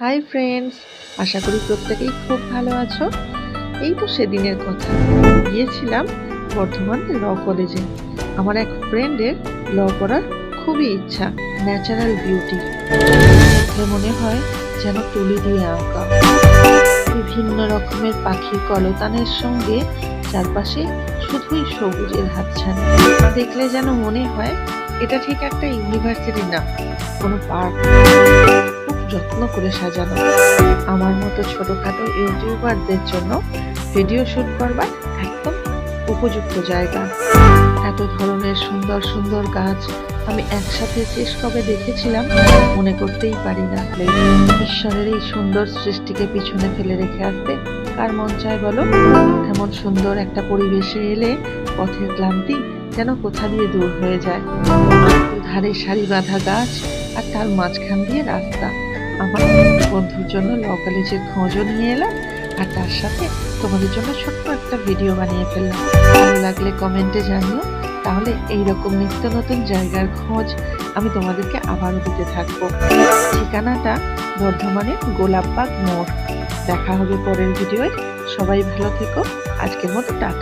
Hi friends, আশা করি প্রত্যেকেই খুব ভালো আছো। এই তো সেদিনের কথা, গিয়েছিলাম বর্ধমান ল কলেজে। আমার এক ফ্রেন্ডের ল পড়ার খুবই ইচ্ছা। ন্যাচারাল বিউটি দেখলে মনে হয় যেন তুলি দিয়ে আঁকা। বিভিন্ন রকমের পাখির কলতানের সঙ্গে চারপাশে শুধুই সবুজের হাতছানি। দেখলে যেন মনে হয় এটা ঠিক একটা ইউনিভার্সিটি না, কোনো পার্ক। খুব যত্ন করে সাজানো। আমার মতো ছোটখাটো ইউটিউবারদের জন্য ভিডিও শুট করবার একদম উপযুক্ত জায়গা। এত ধরনের সুন্দর সুন্দর গাছ আমি একসাথে শেষ কবে দেখেছিলাম মনে করতেই পারি না। ঈশ্বরের এই সুন্দর সৃষ্টিকে পিছনে ফেলে রেখে আসতে কার মন চায় বলো? এমন সুন্দর একটা পরিবেশে এলে পথের ক্লান্তি যেন কোথা দিয়ে দূর হয়ে যায়। ধারে সারি বাঁধা গাছ আর তার মাঝখান দিয়ে রাস্তা। আমার বন্ধুর জন্য ল কলেজের খোঁজও নিয়ে এলাম, আর তার সাথে তোমাদের জন্য ছোট্ট একটা ভিডিও বানিয়ে ফেললাম। ভালো লাগলে কমেন্টে জানিও, তাহলে এইরকম নিত্য নতুন জায়গার খোঁজ আমি তোমাদেরকে আবারও দিতে থাকবো। ঠিকানাটা বর্ধমানের গোলাপবাগ মোড়। দেখা হবে পরের ভিডিওয়। সবাই ভালো থেকো। আজকের মতো টাটা।